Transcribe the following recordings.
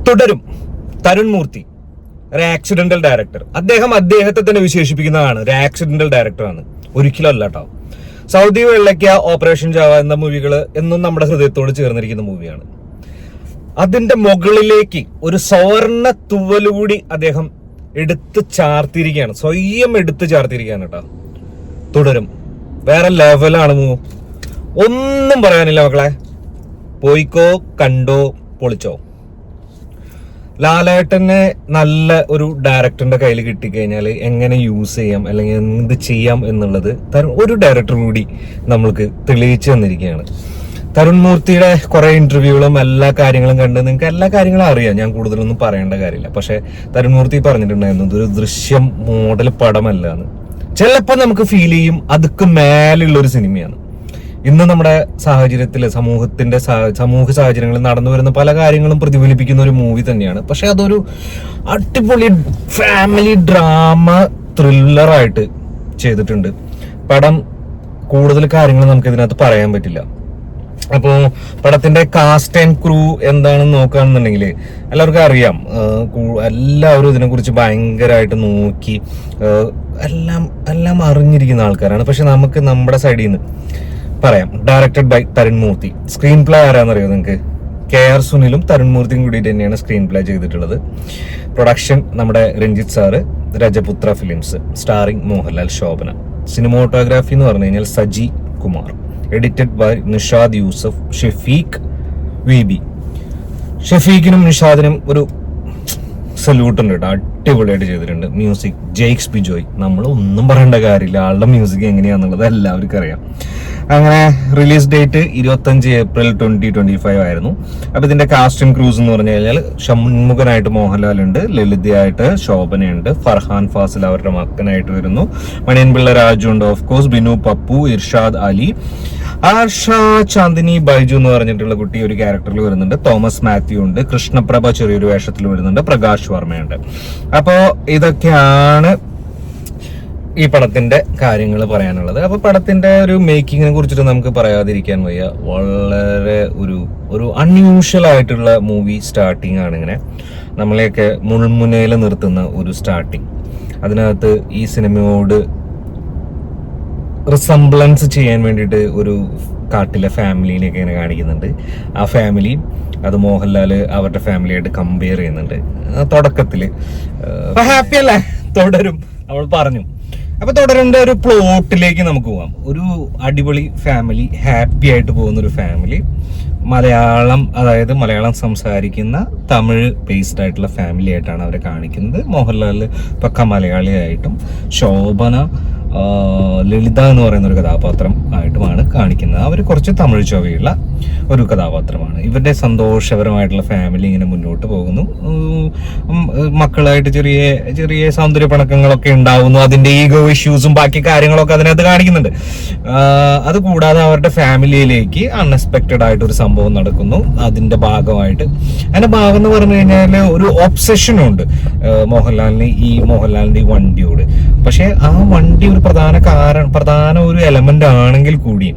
തുടരും. തരുൺ മൂർത്തി ഒരു accidental director. അദ്ദേഹത്തെ തന്നെ വിശേഷിപ്പിക്കുന്നതാണ് ഒരു ആക്സിഡന്റൽ ഡയറക്ടറാണ്. ഒരിക്കലും അല്ല കേട്ടോ. സൗദി വെള്ളയ്ക്ക, ഓപ്പറേഷൻ ജാവ എന്ന മൂവികൾ എന്നും നമ്മുടെ ഹൃദയത്തോട് ചേർന്നിരിക്കുന്ന മൂവിയാണ്. അതിന്റെ മുകളിലേക്ക് ഒരു സ്വർണ്ണ തൂവലുകൂടി അദ്ദേഹം എടുത്ത് ചാർത്തിയിരിക്കുകയാണ്, സ്വയം എടുത്ത് ചാർത്തിയിരിക്കുകയാണ് കേട്ടോ. തുടരും. വേറെ ലെവലാണ് മൂവ്. ഒന്നും പറയാനില്ല മക്കളെ. പോയിക്കോ, കണ്ടോ, പൊളിച്ചോ. ലാലേട്ടനെ നല്ല ഒരു ഡയറക്ടറിന്റെ കയ്യിൽ കിട്ടിക്കഴിഞ്ഞാൽ എങ്ങനെ യൂസ് ചെയ്യാം അല്ലെങ്കിൽ എന്ത് ചെയ്യാം എന്നുള്ളത് ഒരു ഡയറക്ടർ കൂടി നമ്മൾക്ക് തെളിയിച്ചു തന്നിരിക്കുകയാണ്. തരുൺ മൂർത്തിയുടെ കുറെ ഇന്റർവ്യൂകളും എല്ലാ കാര്യങ്ങളും കണ്ട് നിങ്ങൾക്ക് എല്ലാ കാര്യങ്ങളും അറിയാം, ഞാൻ കൂടുതലൊന്നും പറയേണ്ട കാര്യമില്ല. പക്ഷെ തരുൺ മൂർത്തി പറഞ്ഞിട്ടുണ്ടായിരുന്നു ഇതൊരു ദൃശ്യം മോഡൽ പടമല്ല എന്ന്. ചിലപ്പോൾ നമുക്ക് ഫീൽ ചെയ്യും അതൊക്കെ മേലുള്ള ഒരു സിനിമയാണ്. ഇന്ന് നമ്മുടെ സാഹചര്യത്തില് സമൂഹ സാഹചര്യങ്ങളിൽ നടന്നു വരുന്ന പല കാര്യങ്ങളും പ്രതിഫലിപ്പിക്കുന്ന ഒരു മൂവി തന്നെയാണ്. പക്ഷെ അതൊരു അടിപൊളി ഫാമിലി ഡ്രാമ ത്രില്ലറായിട്ട് ചെയ്തിട്ടുണ്ട്. പടം കൂടുതൽ കാര്യങ്ങൾ നമുക്ക് ഇതിനകത്ത് പറയാൻ പറ്റില്ല. അപ്പോ പടത്തിന്റെ കാസ്റ്റ് ആൻഡ് ക്രൂ എന്താണെന്ന് നോക്കുകയാണെന്നുണ്ടെങ്കിൽ എല്ലാവർക്കും അറിയാം. എല്ലാവരും ഇതിനെക്കുറിച്ച് ഭയങ്കരമായിട്ട് നോക്കി എല്ലാം അറിഞ്ഞിരിക്കുന്ന ആൾക്കാരാണ്. പക്ഷെ നമുക്ക് നമ്മുടെ സൈഡിൽ നിന്ന് പറയാം. Directed by Tarun Moorthy. Screen play ആരാന്നറിയോ നിങ്ങൾക്ക്? KR സുനിലും തരുൺ മൂർത്തിയും കൂടിയിട്ട് തന്നെയാണ് സ്ക്രീൻ പ്ലേ ചെയ്തിട്ടുള്ളത്. പ്രൊഡക്ഷൻ നമ്മുടെ Ranjith sir, Rajaputra films, starring Mohanlal, Shobana. Cinematography എന്ന് പറഞ്ഞു കഴിഞ്ഞാൽ Saji Kumar. Edited by Nishad Yusuf, Shefeek VB. ഷെഫീഖിനും നിഷാദിനും ഒരു സല്യൂട്ട് ഉണ്ട് കേട്ടോ. അടിപൊളിയായിട്ട് ചെയ്തിട്ടുണ്ട്. മ്യൂസിക് ജെയ്ക്സ് ബിജോയ്. നമ്മൾ ഒന്നും പറയേണ്ട കാര്യമില്ല, ആളുടെ മ്യൂസിക് എങ്ങനെയാണെന്നുള്ളത് എല്ലാവർക്കും അറിയാം. അങ്ങനെ റിലീസ് ഡേറ്റ് 25 ഏപ്രിൽ 2025 ആയിരുന്നു. അപ്പൊ ഇതിന്റെ കാസ്റ്റും ക്രൂസ് എന്ന് പറഞ്ഞു കഴിഞ്ഞാൽ ഷൺമുഖനായിട്ട് മോഹൻലാൽ ഉണ്ട്, ലളിതയായിട്ട് ശോഭനയുണ്ട്, ഫർഹാൻ ഫാസിൽ അവരുടെ മക്കനായിട്ട് വരുന്നു, മണിയൻ പിള്ള രാജു ഉണ്ട്, ഓഫ് കോഴ്സ് ബിനു പപ്പു, ഇർഷാദ് അലി, ആർഷ ചാന്ദിനി ബൈജു എന്ന് പറഞ്ഞിട്ടുള്ള കുട്ടി ഒരു ക്യാരക്ടറിൽ വരുന്നുണ്ട്, തോമസ് മാത്യു ഉണ്ട്, കൃഷ്ണപ്രഭ ചെറിയൊരു വേഷത്തിൽ വരുന്നുണ്ട്, പ്രകാശ് വർമ്മയുണ്ട്. അപ്പോ ഇതൊക്കെയാണ് ഈ പടത്തിന്റെ കാര്യങ്ങൾ പറയാനുള്ളത്. അപ്പൊ പടത്തിന്റെ ഒരു മേക്കിങ്ങിനെ കുറിച്ചിട്ട് നമുക്ക് പറയാതിരിക്കാൻ വയ്യ. വളരെ ഒരു അൺയൂഷ്വൽ ആയിട്ടുള്ള മൂവി സ്റ്റാർട്ടിങ് ആണ്. ഇങ്ങനെ നമ്മളെയൊക്കെ മുൾമുനയിൽ നിർത്തുന്ന ഒരു സ്റ്റാർട്ടിങ്. അതിനകത്ത് ഈ സിനിമയോട് റിസംബ്ലൻസ് ചെയ്യാൻ വേണ്ടിയിട്ട് ഒരു കാട്ടിലെ ഫാമിലിനെയൊക്കെ ഇങ്ങനെ കാണിക്കുന്നുണ്ട്. ആ ഫാമിലി അത് മോഹൻലാല് അവരുടെ ഫാമിലിയായിട്ട് കമ്പയർ ചെയ്യുന്നുണ്ട് തുടക്കത്തില്. ഹാപ്പി അല്ലേ? തുടരും നമ്മൾ പറഞ്ഞു. അപ്പൊ തുടരേണ്ട ഒരു പ്ലോട്ടിലേക്ക് നമുക്ക് പോവാം. ഒരു അടിപൊളി ഫാമിലി, ഹാപ്പി ആയിട്ട് പോകുന്ന ഒരു ഫാമിലി, മലയാളം സംസാരിക്കുന്ന തമിഴ് ബേസ്ഡ് ആയിട്ടുള്ള ഫാമിലി ആയിട്ടാണ് അവരെ കാണിക്കുന്നത്. മോഹൻലാല് പക്ക മലയാളിയായിട്ടും ശോഭന ലളിത എന്ന് പറയുന്ന ഒരു കഥാപാത്രം ആയിട്ടുമാണ് കാണിക്കുന്നത്. അവർ കുറച്ച് തമിഴ് ചൊവ്വയുള്ള ഒരു കഥാപാത്രമാണ്. ഇവരുടെ സന്തോഷപരമായിട്ടുള്ള ഫാമിലി ഇങ്ങനെ മുന്നോട്ട് പോകുന്നു. മക്കളായിട്ട് ചെറിയ ചെറിയ സൗന്ദര്യ പണക്കങ്ങളൊക്കെ ഉണ്ടാവുന്നു. അതിന്റെ ഈഗോ ഇഷ്യൂസും ബാക്കി കാര്യങ്ങളൊക്കെ അതിനകത്ത് കാണിക്കുന്നുണ്ട്. അതുകൂടാതെ അവരുടെ ഫാമിലിയിലേക്ക് അൺഎക്സ്പെക്റ്റഡ് ആയിട്ട് ഒരു സംഭവം നടക്കുന്നു. അതിന്റെ ഭാഗമായിട്ട് അതിന്റെ ഭാഗം എന്ന് പറഞ്ഞു കഴിഞ്ഞാൽ ഒരു ഒബ്സെഷനും ഉണ്ട് മോഹൻലാലിന്റെ ഈ വണ്ടിയോട്. പക്ഷെ ആ വണ്ടി ഒരു പ്രധാന ഒരു എലമെന്റ് ആണെങ്കിൽ കൂടി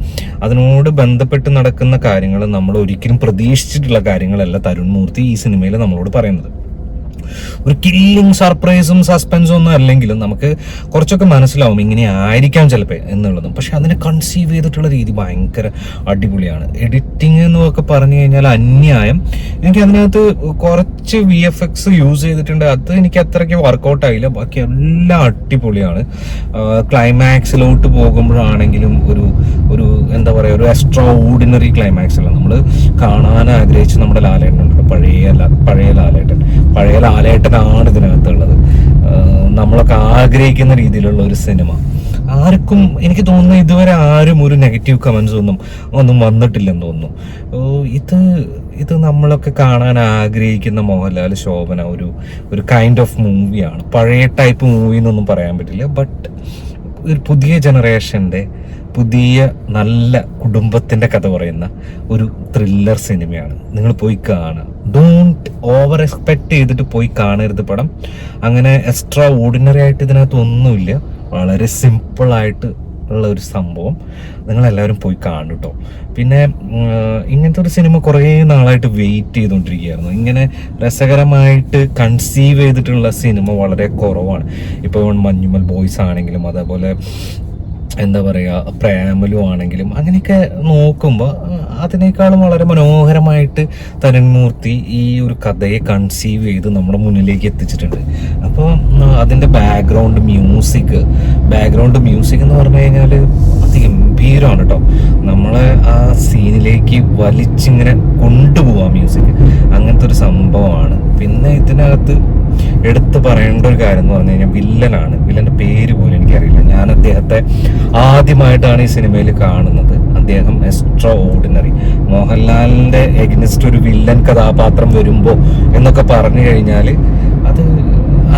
അതിനോട് ബന്ധപ്പെട്ട് നടക്കുന്ന കാര്യങ്ങൾ നമ്മൾ ഒരിക്കലും പ്രതീക്ഷിച്ചിട്ടുള്ള കാര്യങ്ങളല്ല തരുൺ മൂർത്തി ഈ സിനിമയിൽ നമ്മളോട് പറയുന്നത്. ഒരു കില്ലിങ് സർപ്രൈസും സസ്പെൻസും ഒന്നും അല്ലെങ്കിലും നമുക്ക് കുറച്ചൊക്കെ മനസ്സിലാവും ഇങ്ങനെ ആയിരിക്കാം ചിലപ്പോൾ എന്നുള്ളതും. പക്ഷെ അതിനെ കൺസീവ് ചെയ്തിട്ടുള്ള രീതി ഭയങ്കര അടിപൊളിയാണ്. എഡിറ്റിംഗ് എന്നൊക്കെ പറഞ്ഞു കഴിഞ്ഞാൽ അന്യായം. എനിക്ക് അതിനകത്ത് കുറച്ച് VFX യൂസ് ചെയ്തിട്ടുണ്ട്. അത് എനിക്ക് അത്രയ്ക്ക് വർക്കൗട്ട് ആയില്ല. ബാക്കി എല്ലാം അടിപൊളിയാണ്. ക്ലൈമാക്സിലോട്ട് പോകുമ്പോഴാണെങ്കിലും ഒരു എന്താ പറയുക, ഒരു എക്സ്ട്രാ ഓർഡിനറി ക്ലൈമാക്സ് അല്ല നമ്മൾ കാണാൻ ആഗ്രഹിച്ച് നമ്മുടെ ലാലേട്ടൻ ഉണ്ട്. പഴയ ലാലേട്ടനാണ് ഇതിനകത്തുള്ളത്. നമ്മളൊക്കെ ആഗ്രഹിക്കുന്ന രീതിയിലുള്ള ഒരു സിനിമ. ആർക്കും എനിക്ക് തോന്നുന്നു ഇതുവരെ ആരും ഒരു നെഗറ്റീവ് കമന്റ്സ് ഒന്നും വന്നിട്ടില്ലെന്ന് തോന്നുന്നു. ഇത് നമ്മളൊക്കെ കാണാൻ ആഗ്രഹിക്കുന്ന മോഹൻലാൽ ശോഭന ഒരു കൈൻഡ് ഓഫ് മൂവിയാണ്. പഴയ ടൈപ്പ് മൂവി എന്നൊന്നും പറയാൻ പറ്റില്ല. ബട്ട് ഒരു പുതിയ ജനറേഷന്റെ പുതിയ നല്ല കുടുംബത്തിന്റെ കഥ പറയുന്ന ഒരു ത്രില്ലർ സിനിമയാണ്. നിങ്ങൾ പോയി കാണുക. ഡോണ്ട് ഓവർ എക്സ്പെക്ട് ചെയ്തിട്ട് പോയി കാണരുത് പടം. അങ്ങനെ എക്സ്ട്രാ ഓർഡിനറി ആയിട്ട് ഇതിനകത്ത് ഒന്നുമില്ല. വളരെ സിമ്പിൾ ആയിട്ട് ഉള്ള ഒരു സംഭവം. നിങ്ങളെല്ലാവരും പോയി കാണും കേട്ടോ. പിന്നെ ഇങ്ങനത്തെ ഒരു സിനിമ കുറേ നാളായിട്ട് വെയിറ്റ് ചെയ്തുകൊണ്ടിരിക്കുകയായിരുന്നു. ഇങ്ങനെ രസകരമായിട്ട് കൺസീവ് ചെയ്തിട്ടുള്ള സിനിമ വളരെ കുറവാണ്. ഇപ്പോൾ മഞ്ഞുമൽ ബോയ്സ് ആണെങ്കിലും അതേപോലെ എന്താ പറയുക പ്രേമലു ആണെങ്കിലും അങ്ങനെയൊക്കെ നോക്കുമ്പോൾ അതിനേക്കാളും വളരെ മനോഹരമായിട്ട് തരുൺമൂർത്തി ഈ ഒരു കഥയെ കൺസീവ് ചെയ്ത് നമ്മുടെ മുന്നിലേക്ക് എത്തിച്ചിട്ടുണ്ട്. അപ്പോൾ അതിൻ്റെ ബാക്ക്ഗ്രൗണ്ട് മ്യൂസിക് എന്ന് പറഞ്ഞു കഴിഞ്ഞാൽ അതിഗംഭീരമാണ് കേട്ടോ. നമ്മളെ ആ സീനിലേക്ക് വലിച്ചിങ്ങനെ കൊണ്ടുപോവാം മ്യൂസിക്. അങ്ങനത്തെ ഒരു സംഭവമാണ്. പിന്നെ ഇതിനകത്ത് എടുത്തു പറയേണ്ട ഒരു കാര്യം എന്ന് പറഞ്ഞു കഴിഞ്ഞാൽ വില്ലൻ്റെ പേര് പോലും എനിക്കറിയില്ല. ഞാൻ അദ്ദേഹത്തെ ആദ്യമായിട്ടാണ് ഈ സിനിമയിൽ കാണുന്നത്. അദ്ദേഹം എക്സ്ട്രാ ഓർഡിനറി, മോഹൻലാലിന്റെ എഗ്നിസ്റ്റ് ഒരു വില്ലൻ കഥാപാത്രം വരുമ്പോ എന്നൊക്കെ പറഞ്ഞു കഴിഞ്ഞാൽ അത്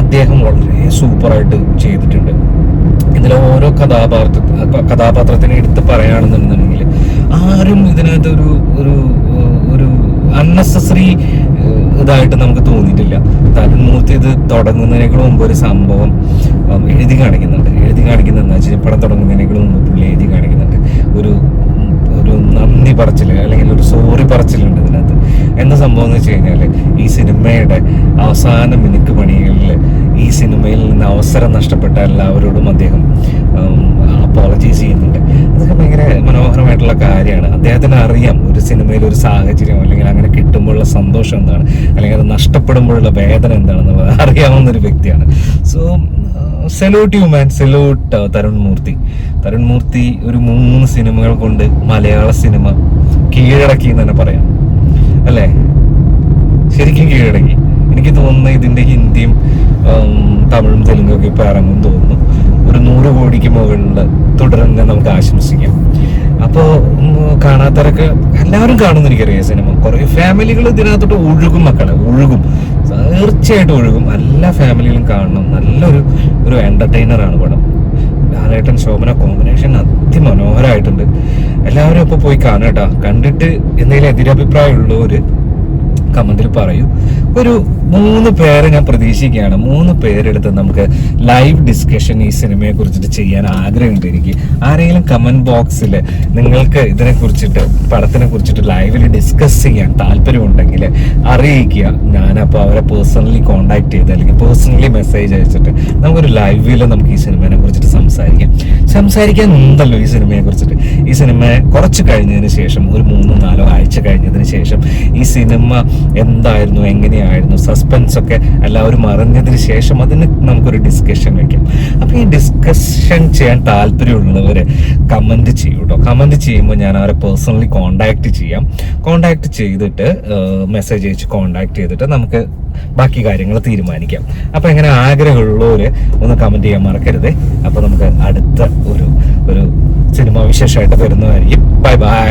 അദ്ദേഹം വളരെ സൂപ്പറായിട്ട് ചെയ്തിട്ടുണ്ട്. ഇതിലെ ഓരോ കഥാപാത്രത്തിനെ എടുത്ത് പറയുകയാണെന്നുണ്ടെങ്കിൽ ആരും ഇതിനകത്ത് ഒരു അൺനെസസറി ഇതായിട്ട് നമുക്ക് തോന്നിയിട്ടില്ല. തരുൺമൂർത്തി ഇത് തുടങ്ങുന്നതിനേക്കാൾ മുമ്പ് ഒരു സംഭവം എഴുതി കാണിക്കുന്നെന്ന് വെച്ചാൽ പടം തുടങ്ങുന്നതിനേക്കാൾ മുമ്പ് പുള്ളി എഴുതി കാണിക്കുന്നുണ്ട്. ഒരു നന്ദി പറച്ചില് അല്ലെങ്കിൽ ഒരു സോറി പറച്ചിലുണ്ട് ഇതിനകത്ത്. എന്താ സംഭവം എന്ന് വെച്ച് കഴിഞ്ഞാൽ ഈ സിനിമയുടെ അവസാന മിനുക്ക് പണികളിൽ ഈ സിനിമയിൽ നിന്ന് അവസരം നഷ്ടപ്പെട്ട എല്ലാവരോടും അദ്ദേഹം അപ്പോളജൈസ് ചെയ്യുന്നുണ്ട്. അതൊക്കെ ഭയങ്കര മനോഹരമായിട്ടുള്ള കാര്യമാണ്. അദ്ദേഹത്തിന് അറിയാം ഒരു സിനിമയിൽ ഒരു സാഹചര്യം അല്ലെങ്കിൽ അങ്ങനെ കിട്ടുമ്പോഴുള്ള സന്തോഷം എന്താണ്, അല്ലെങ്കിൽ അത് നഷ്ടപ്പെടുമ്പോഴുള്ള വേദന എന്താണെന്നുള്ളത് അറിയാവുന്ന ഒരു വ്യക്തിയാണ്. So salute you man, salute Tharun Moorthy ഒരു 3 സിനിമകൾ കൊണ്ട് മലയാള സിനിമ കീഴടക്കി എന്ന് തന്നെ പറയാം അല്ലേ? ശരിക്കും കീഴടക്കി. എനിക്ക് തോന്നുന്നു ഇതിന്റെ ഹിന്ദിയും തമിഴും തെലുങ്കും ഒക്കെ ഇപ്പൊ ഇറങ്ങും തോന്നുന്നു. ഒരു 100 കോടിക്ക് മുകളിൽ തുടരുന്ന നമുക്ക് ആശംസിക്കാം. അപ്പോൾ കാണാത്തവരൊക്കെ എല്ലാവരും കാണുമെന്ന് എനിക്കറിയാം സിനിമ. കുറെ ഫാമിലികൾ ഇതിനകത്തോട്ട് ഒഴുകും, തീർച്ചയായിട്ടും ഒഴുകും. എല്ലാ ഫാമിലികളും കാണണം. നല്ലൊരു എന്റർടൈനറാണ് പടം. ലാലേട്ടൻ ശോഭന കോമ്പിനേഷൻ അതിമനോഹരമായിട്ടുണ്ട്. എല്ലാവരും അപ്പോൾ പോയി കാണാം കേട്ടോ. കണ്ടിട്ട് എന്തെങ്കിലും എതിരഭിപ്രായം ഉള്ളവര് കമന്റിൽ പറയൂ. ഒരു 3 പേരെ ഞാൻ പ്രതീക്ഷിക്കുകയാണ്. 3 പേരെടുത്ത് നമുക്ക് ലൈവ് ഡിസ്കഷൻ ഈ സിനിമയെ കുറിച്ചിട്ട് ചെയ്യാൻ ആഗ്രഹമുണ്ട് എനിക്ക്. ആരെങ്കിലും കമന്റ് ബോക്സിൽ നിങ്ങൾക്ക് ഇതിനെ കുറിച്ചിട്ട് പടത്തിനെ കുറിച്ചിട്ട് ലൈവിൽ ഡിസ്കസ് ചെയ്യാൻ താല്പര്യമുണ്ടെങ്കിൽ അറിയിക്കുക. ഞാനപ്പോൾ അവരെ പേഴ്സണലി കോണ്ടാക്ട് ചെയ്ത് അല്ലെങ്കിൽ പേഴ്സണലി മെസ്സേജ് അയച്ചിട്ട് നമുക്കൊരു ലൈവിൽ നമുക്ക് ഈ സിനിമയെ കുറിച്ചിട്ട് സംസാരിക്കാൻ ഉണ്ടല്ലോ ഈ സിനിമയെ കുറിച്ചിട്ട്. ഈ സിനിമ കുറച്ച് കഴിഞ്ഞതിന് ശേഷം ഒരു 3-4 ആഴ്ച കഴിഞ്ഞതിന് ശേഷം ഈ സിനിമ എന്തായിരുന്നു, എങ്ങനെയായിരുന്നു, സസ്പെൻസ് ഒക്കെ എല്ലാവരും അറിഞ്ഞതിന് ശേഷം അതിന് നമുക്കൊരു ഡിസ്കഷൻ വെക്കാം. അപ്പൊ ഈ ഡിസ്കഷൻ ചെയ്യാൻ താല്പര്യമുള്ളവര് കമന്റ് ചെയ്യൂ കേട്ടോ. കമന്റ് ചെയ്യുമ്പോൾ ഞാൻ അവരെ പേഴ്സണലി കോണ്ടാക്ട് ചെയ്തിട്ട് മെസ്സേജ് അയച്ച് കോണ്ടാക്ട് ചെയ്തിട്ട് നമുക്ക് ബാക്കി കാര്യങ്ങൾ തീരുമാനിക്കാം. അപ്പൊ എങ്ങനെ ആഗ്രഹമുള്ളവര് ഒന്ന് കമന്റ് ചെയ്യാൻ മറക്കരുത്. അപ്പൊ നമുക്ക് അടുത്ത ഒരു സിനിമ വിശേഷമായിട്ട് വരുന്നതായിരിക്കും. Bye bye.